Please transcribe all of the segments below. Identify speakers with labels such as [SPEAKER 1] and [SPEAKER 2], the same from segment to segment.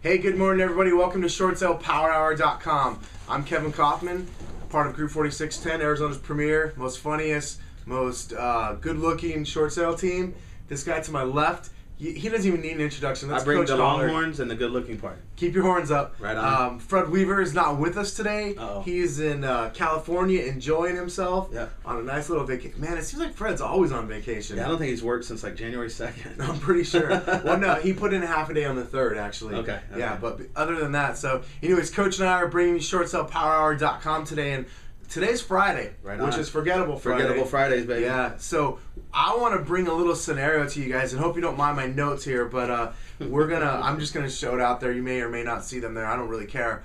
[SPEAKER 1] Hey, good morning, everybody. Welcome to ShortSalePowerHour.com. I'm Kevin Kauffman, part of Group 4610, Arizona's premier, most funniest, most good-looking short sale team. This guy to my left, he doesn't even need an introduction. That's
[SPEAKER 2] I bring
[SPEAKER 1] Coach
[SPEAKER 2] the
[SPEAKER 1] Collar.
[SPEAKER 2] Longhorns and the good-looking part.
[SPEAKER 1] Keep your horns up.
[SPEAKER 2] Right on.
[SPEAKER 1] Fred Weaver is not with us today.
[SPEAKER 2] Uh-oh.
[SPEAKER 1] He's in California enjoying himself
[SPEAKER 2] Yeah.
[SPEAKER 1] on a nice little vacation. Man, it seems like Fred's always on vacation.
[SPEAKER 2] Yeah, I don't think he's worked since like January 2nd.
[SPEAKER 1] I'm pretty sure. Well, no, he put in half a day on the 3rd, actually.
[SPEAKER 2] Okay.
[SPEAKER 1] Yeah, but other than that, so anyways, Coach and I are bringing you ShortSalePowerHour.com today, and today's Friday,
[SPEAKER 2] Right
[SPEAKER 1] which
[SPEAKER 2] on.
[SPEAKER 1] is Forgettable Friday.
[SPEAKER 2] Forgettable Fridays, baby.
[SPEAKER 1] Yeah, so I want to bring a little scenario to you guys, and hope you don't mind my notes here, but I'm just gonna show it out there. You may or may not see them there. I don't really care.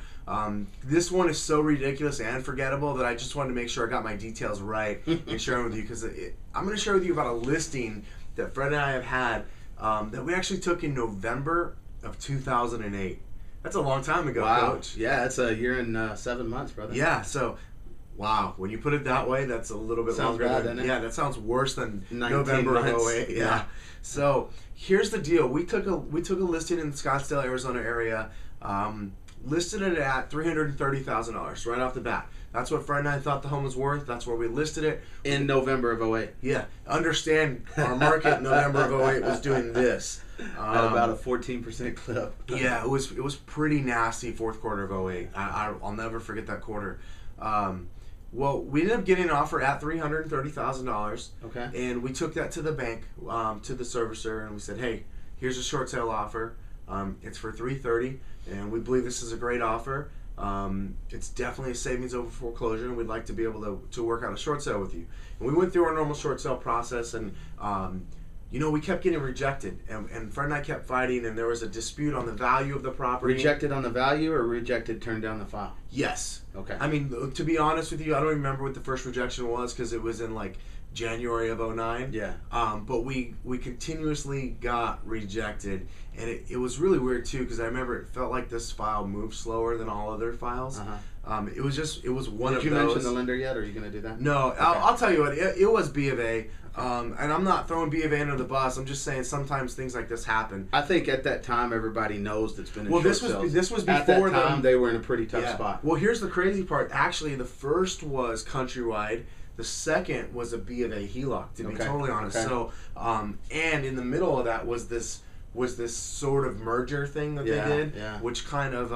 [SPEAKER 1] This one is so ridiculous and forgettable that I just wanted to make sure I got my details right and share them with you, because I'm going to share with you about a listing that Fred and I have had that we actually took in November of 2008. That's a long time ago,
[SPEAKER 2] Wow.
[SPEAKER 1] Coach.
[SPEAKER 2] Yeah, it's a year and 7 months, brother.
[SPEAKER 1] Yeah, so wow, when you put it that way, that's a little bit
[SPEAKER 2] Sounds
[SPEAKER 1] longer
[SPEAKER 2] bad,
[SPEAKER 1] than,
[SPEAKER 2] doesn't it?
[SPEAKER 1] yeah, that sounds worse than
[SPEAKER 2] 19
[SPEAKER 1] November of
[SPEAKER 2] months.
[SPEAKER 1] 08. Yeah. So here's the deal. We took a listing in the Scottsdale, Arizona area, listed it at $330,000 right off the bat. That's what Fred and I thought the home was worth. That's where we listed it.
[SPEAKER 2] In November of 08.
[SPEAKER 1] Yeah. Understand, our market in November of 08 was doing this.
[SPEAKER 2] At about a 14% clip.
[SPEAKER 1] Yeah, it was pretty nasty fourth quarter of 08. I'll never forget that quarter. Well, we ended up getting an offer at $330,000.
[SPEAKER 2] Okay.
[SPEAKER 1] And we took that to the bank, to the servicer, and we said, hey, here's a short sale offer. It's for $330,000, and we believe this is a great offer. It's definitely a savings over foreclosure, and we'd like to be able to work out a short sale with you. And we went through our normal short sale process, and we kept getting rejected, and Fred and I kept fighting, and there was a dispute on the value of the property.
[SPEAKER 2] Rejected on the value or rejected turned down the file?
[SPEAKER 1] Yes.
[SPEAKER 2] Okay.
[SPEAKER 1] I mean, to be honest with you, I don't remember what the first rejection was, because it was in like January of 09.
[SPEAKER 2] Yeah.
[SPEAKER 1] But we continuously got rejected, and it was really weird too, because I remember it felt like this file moved slower than all other files. It was one of those.
[SPEAKER 2] Did you mention the lender yet, or are you going to do that?
[SPEAKER 1] No,
[SPEAKER 2] Okay.
[SPEAKER 1] I'll tell you what, it was B of A, and I'm not throwing B of A under the bus. I'm just saying sometimes things like this happen.
[SPEAKER 2] I think at that time everybody knows that's been in
[SPEAKER 1] Well,
[SPEAKER 2] short
[SPEAKER 1] this was
[SPEAKER 2] sales.
[SPEAKER 1] before
[SPEAKER 2] At that time
[SPEAKER 1] them.
[SPEAKER 2] they were in a pretty tough spot.
[SPEAKER 1] Well, here's the crazy part. Actually, the first was Countrywide. The second was a B of A HELOC, to be totally honest.
[SPEAKER 2] Okay.
[SPEAKER 1] So, and in the middle of that was this sort of merger thing that they did, which kind of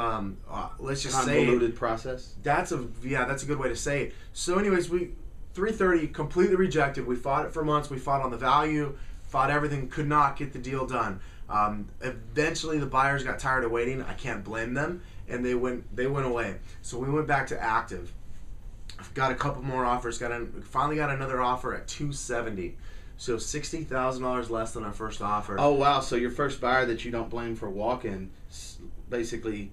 [SPEAKER 1] let's just say
[SPEAKER 2] convoluted process.
[SPEAKER 1] That's a good way to say it. So, anyways, we 330 completely rejected. We fought it for months. We fought on the value, fought everything, could not get the deal done. Eventually, the buyers got tired of waiting. I can't blame them, and they went away. So we went back to active. Got a couple more offers. Finally got another offer at $270,000. So $60,000 less than our first offer.
[SPEAKER 2] Oh wow! So your first buyer that you don't blame for walk-in, basically,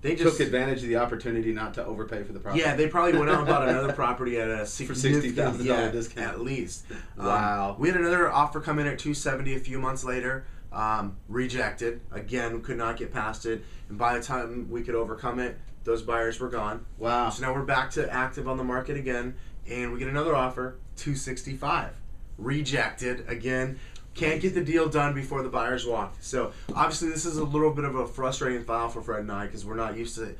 [SPEAKER 2] they took advantage of the opportunity not to overpay for the property.
[SPEAKER 1] Yeah, they probably went out and bought another property at a significant
[SPEAKER 2] $60,000 discount
[SPEAKER 1] at least.
[SPEAKER 2] Wow.
[SPEAKER 1] We had another offer come in at $270,000 a few months later. Rejected again. Could not get past it, and by the time we could overcome it, those buyers were gone.
[SPEAKER 2] Wow.
[SPEAKER 1] So now we're back to active on the market again, and we get another offer, $265,000. Rejected again. Can't get the deal done before the buyers walked. So obviously this is a little bit of a frustrating file for Fred and I, because we're not used to,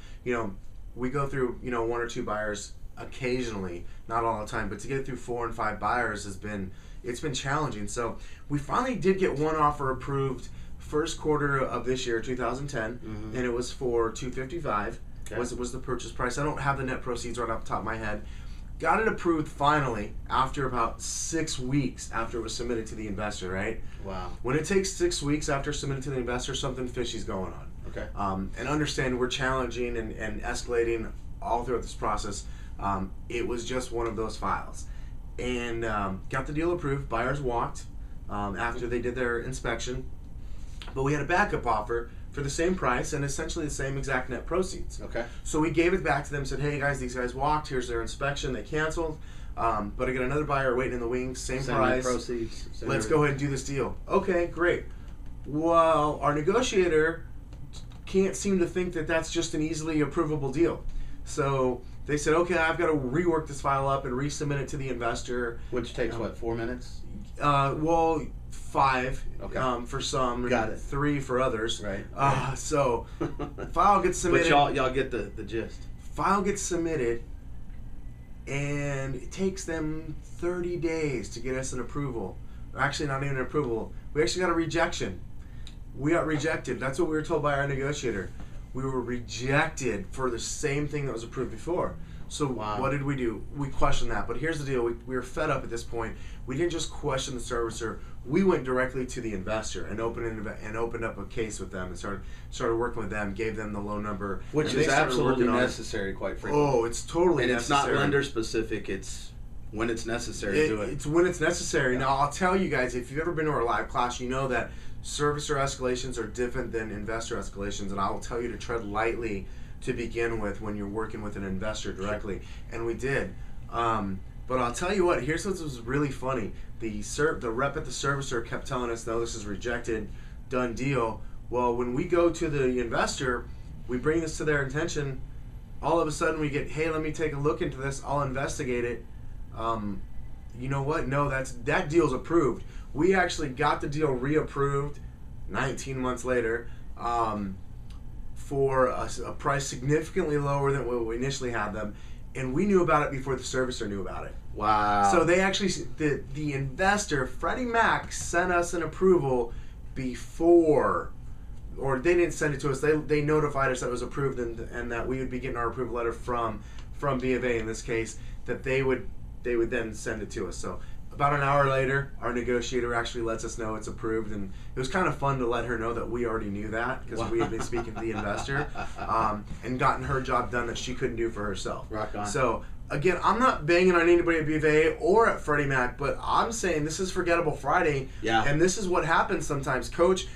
[SPEAKER 1] we go through, one or two buyers occasionally, not all the time, but to get through 4 and 5 buyers it's been challenging. So we finally did get one offer approved first quarter of this year, 2010, and it was for $255,000.
[SPEAKER 2] Okay.
[SPEAKER 1] Was the purchase price. I don't have the net proceeds right off the top of my head. Got it approved finally after about 6 weeks after it was submitted to the investor, right?
[SPEAKER 2] Wow.
[SPEAKER 1] When it takes 6 weeks after submitting to the investor, something fishy's going on.
[SPEAKER 2] Okay.
[SPEAKER 1] And understand we're challenging and escalating all throughout this process. It was just one of those files. And got the deal approved. Buyers walked after they did their inspection. But we had a backup offer for the same price and essentially the same exact net proceeds.
[SPEAKER 2] Okay.
[SPEAKER 1] So we gave it back to them, said, hey guys, these guys walked, here's their inspection, they canceled, but I got another buyer waiting in the wings, same price.
[SPEAKER 2] Net proceeds.
[SPEAKER 1] Let's go ahead and do this deal. Okay, great. Well, our negotiator can't seem to think that that's just an easily approvable deal. So they said, okay, I've got to rework this file up and resubmit it to the investor.
[SPEAKER 2] Which takes, what, 4 minutes?
[SPEAKER 1] Well, 5 for some,
[SPEAKER 2] Got
[SPEAKER 1] and
[SPEAKER 2] it.
[SPEAKER 1] 3 for others.
[SPEAKER 2] Right.
[SPEAKER 1] So file gets submitted.
[SPEAKER 2] But y'all get the gist.
[SPEAKER 1] File gets submitted, and it takes them 30 days to get us an approval. Actually, not even an approval. We actually got a rejection. We got rejected. That's what we were told by our negotiator. We were rejected for the same thing that was approved before. So what did we do? We questioned that. But here's the deal. We were fed up at this point. We didn't just question the servicer. We went directly to the investor and opened up a case with them and started working with them, gave them the loan number.
[SPEAKER 2] Which is absolutely necessary, quite frankly.
[SPEAKER 1] Oh, it's totally necessary.
[SPEAKER 2] And it's not lender specific. It's when it's necessary, do it.
[SPEAKER 1] It's when it's necessary. Yeah. Now, I'll tell you guys, if you've ever been to our live class, you know that servicer escalations are different than investor escalations, and I will tell you to tread lightly to begin with when you're working with an investor directly, and we did. But I'll tell you what, here's what was really funny. The rep at the servicer kept telling us, no, this is rejected, done deal. Well, when we go to the investor, we bring this to their attention, all of a sudden we get, hey, let me take a look into this, I'll investigate it. You know what? No, that deal's approved. We actually got the deal reapproved 19 months later for a price significantly lower than what we initially had them, and we knew about it before the servicer knew about it.
[SPEAKER 2] Wow.
[SPEAKER 1] So they actually, the investor, Freddie Mac, sent us an approval before, or they didn't send it to us, they notified us that it was approved and that we would be getting our approval letter from B of A in this case, that they would then send it to us. So about an hour later, our negotiator actually lets us know it's approved, and it was kind of fun to let her know that we already knew that because we had been speaking to the investor and gotten her job done that she couldn't do for herself.
[SPEAKER 2] Rock on.
[SPEAKER 1] So again, I'm not banging on anybody at B of A or at Freddie Mac, but I'm saying this is Forgettable Friday, and this is what happens sometimes. Coach,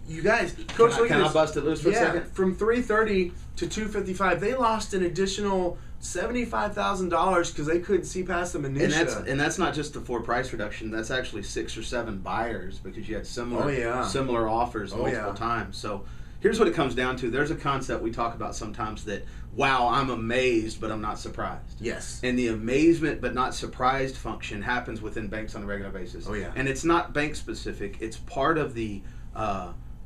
[SPEAKER 1] you guys, Coach,
[SPEAKER 2] can I bust it loose for a second?
[SPEAKER 1] From 330 to 255, they lost an additional $75,000 because they couldn't see past the minutia.
[SPEAKER 2] And that's not just the 4 price reduction. That's actually 6 or 7 buyers because you had similar offers multiple times. So here's what it comes down to. There's a concept we talk about sometimes that, wow, I'm amazed, but I'm not surprised.
[SPEAKER 1] Yes.
[SPEAKER 2] And the amazement but not surprised function happens within banks on a regular basis.
[SPEAKER 1] Oh, yeah.
[SPEAKER 2] And it's not bank specific. It's part of the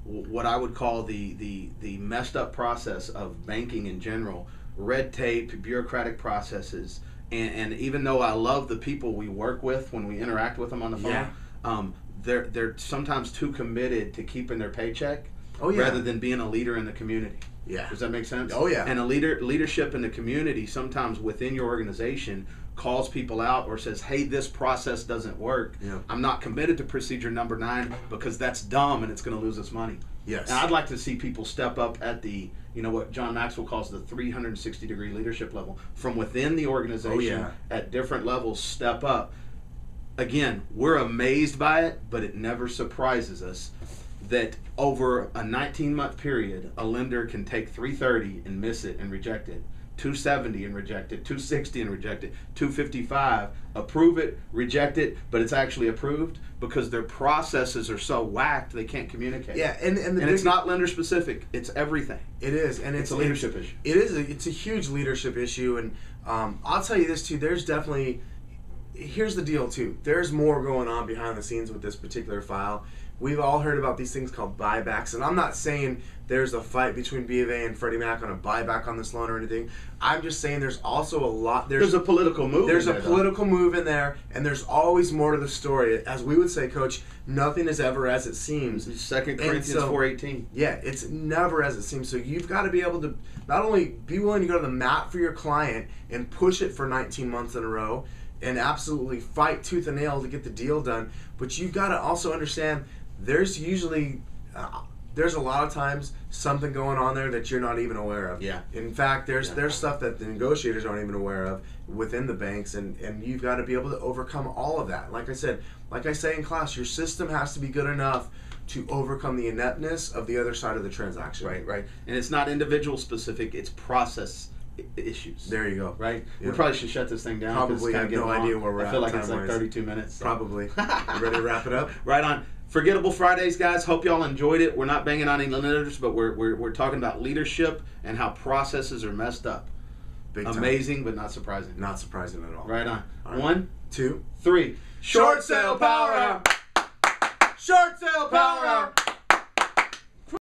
[SPEAKER 2] what I would call the messed up process of banking in general. Red tape, bureaucratic processes, and even though I love the people we work with when we interact with them on the phone, they're sometimes too committed to keeping their paycheck rather than being a leader in the community.
[SPEAKER 1] Yeah.
[SPEAKER 2] Does that make sense?
[SPEAKER 1] Oh, yeah.
[SPEAKER 2] And leadership in the community sometimes within your organization calls people out or says, hey, this process doesn't work.
[SPEAKER 1] Yeah. I'm
[SPEAKER 2] not committed to procedure number 9 because that's dumb and it's going to lose us money.
[SPEAKER 1] Yes.
[SPEAKER 2] And I'd like to see people step up at the, what John Maxwell calls the 360-degree leadership level. From within the organization at different levels, step up. Again, we're amazed by it, but it never surprises us that over a 19-month period, a lender can take 330 and miss it and reject it. 270 and reject it, 260 and reject it, 255, approve it, reject it, but it's actually approved because their processes are so whacked they can't communicate.
[SPEAKER 1] Yeah, and
[SPEAKER 2] it's not lender specific; it's everything.
[SPEAKER 1] It is, and it's
[SPEAKER 2] a leadership issue.
[SPEAKER 1] It is. It's a huge leadership issue, and I'll tell you this too. There's definitely. Here's the deal too. There's more going on behind the scenes with this particular file. We've all heard about these things called buybacks, and I'm not saying there's a fight between B of A and Freddie Mac on a buyback on this loan or anything. I'm just saying there's also a lot. There's
[SPEAKER 2] a political move.
[SPEAKER 1] There's a political move in there, and there's always more to the story. As we would say, Coach, nothing is ever as it seems.
[SPEAKER 2] 2 Corinthians 4:18.
[SPEAKER 1] Yeah, it's never as it seems. So you've got to be able to not only be willing to go to the mat for your client and push it for 19 months in a row, and absolutely fight tooth and nail to get the deal done, but you've got to also understand there's usually there's a lot of times something going on there that you're not even aware of.
[SPEAKER 2] Yeah.
[SPEAKER 1] In fact, there's stuff that the negotiators aren't even aware of within the banks, and you've got to be able to overcome all of that. Like I said, like I say in class, your system has to be good enough to overcome the ineptness of the other side of the transaction.
[SPEAKER 2] Right. And it's not individual specific; it's process issues.
[SPEAKER 1] There you go.
[SPEAKER 2] Right.
[SPEAKER 1] Yep.
[SPEAKER 2] We probably should shut this thing down.
[SPEAKER 1] Probably have no idea where we're at.
[SPEAKER 2] I feel like it's like 32 minutes. So.
[SPEAKER 1] Probably. You ready to wrap it up?
[SPEAKER 2] Right on. Forgettable Fridays, guys. Hope y'all enjoyed it. We're not banging on any lenders, but we're talking about leadership and how processes are messed up.
[SPEAKER 1] Big time.
[SPEAKER 2] Amazing, but not surprising.
[SPEAKER 1] Not surprising at all.
[SPEAKER 2] Right on.
[SPEAKER 1] All right.
[SPEAKER 2] 1,
[SPEAKER 1] 2,
[SPEAKER 2] 3.
[SPEAKER 1] Short sale power hour. Short sale power hour.